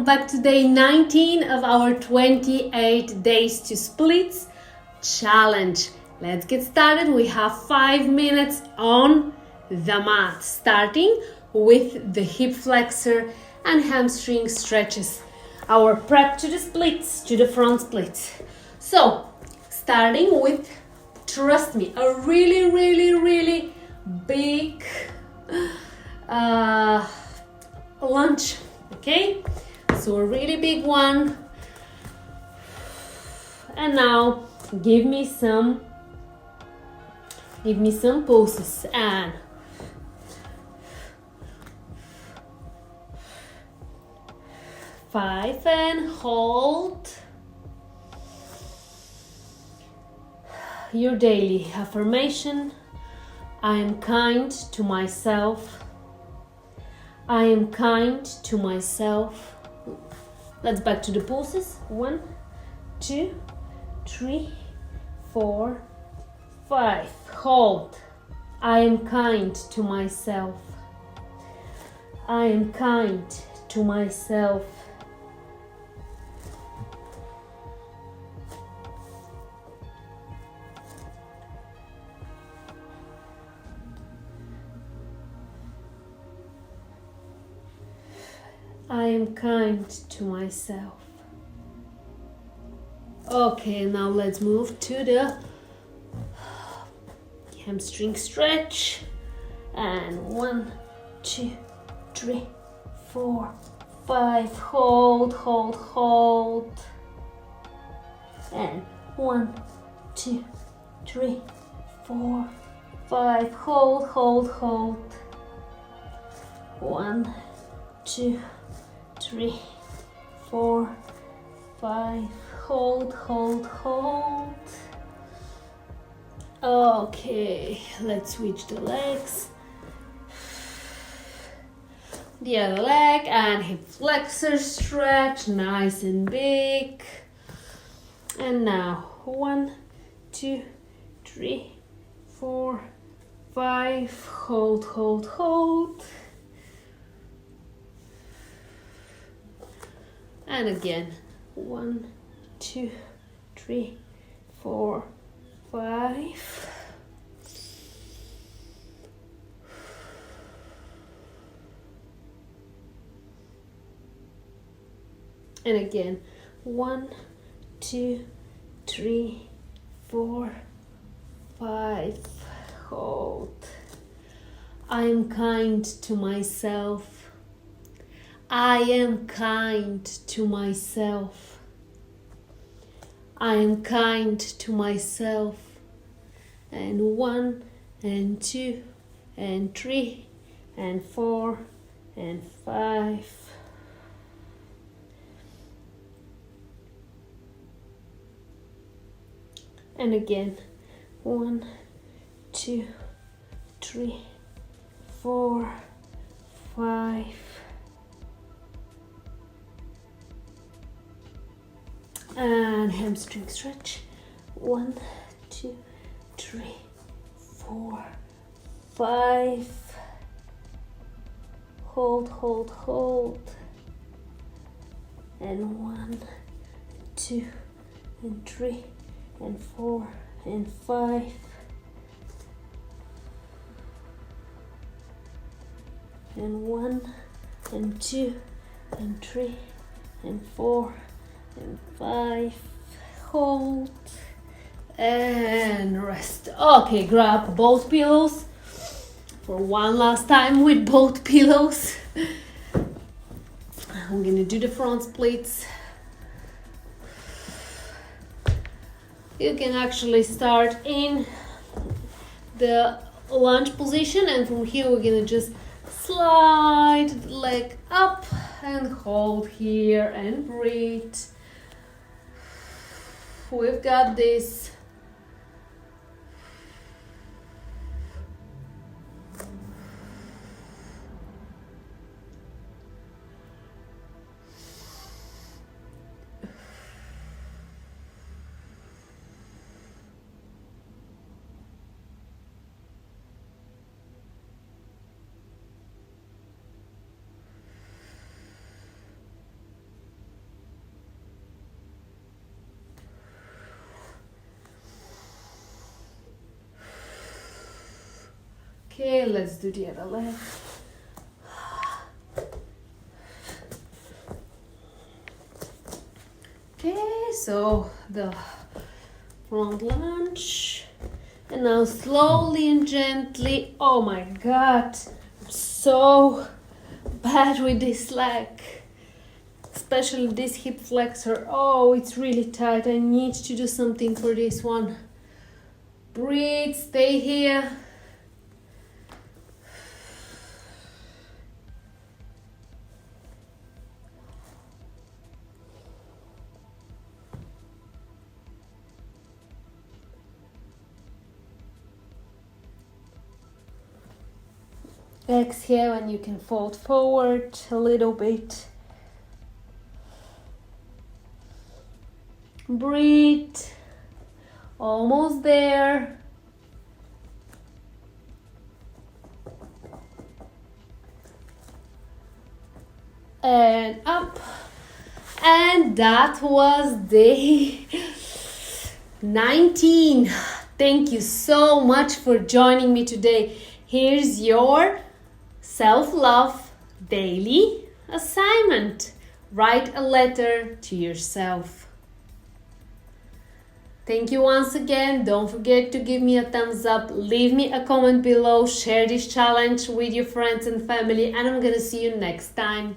back to day 19 of our 28 days to splits challenge. Let's get started. We have 5 minutes on the mat, starting with the hip flexor and hamstring stretches. Our prep to the splits, to the front splits. So, starting with, trust me, a really big lunge, okay? So a really big one. And now give me some poses. And five and hold. Your daily affirmation: I am kind to myself. I am kind to myself. Let's back to the poses. 1, 2, 3, 4, 5. Hold. I am kind to myself. I am kind to myself. I am kind to myself. Okay, now let's move to the hamstring stretch. And 1, 2, 3, 4, 5. Hold, hold, hold. And 1, 2, 3, 4, 5. Hold, hold, hold. 1, 2, 3, 4, 5. Hold, hold, hold. Okay, let's switch the legs. The other leg and hip flexor stretch, nice and big. And now 1, 2, 3, 4, 5. Hold, hold, hold. And again, 1, 2, 3, 4, 5. And again, 1, 2, 3, 4, 5. Hold. I am kind to myself. I am kind to myself. I am kind to myself. And 1, and 2, and 3, and 4, and 5. And again, 1, 2, 3, 4, 5. And hamstring stretch. 1, 2, 3, 4, 5. Hold, hold, hold. And 1, 2, and 3, and 4, and 5. And 1, and 2, and 3, and 4, and 5. Hold and rest. Okay, grab both pillows for one last time with both pillows. I'm gonna do the front splits. You can actually start in the lunge position, and from here we're gonna just slide the leg up and hold here and breathe. We've got this. Okay, let's do the other leg. Okay, so the front lunge. And now slowly and gently. Oh my God, I'm so bad with this leg. Especially this hip flexor. Oh, it's really tight. I need to do something for this one. Breathe, stay here. Exhale and you can fold forward a little bit. Breathe. Almost there. And up. And that was day 19. Thank you so much for joining me today. Here's your self-love daily assignment. Write a letter to yourself. Thank you once again. Don't forget to give me a thumbs up, leave me a comment below, share this challenge with your friends and family, and I'm gonna see you next time.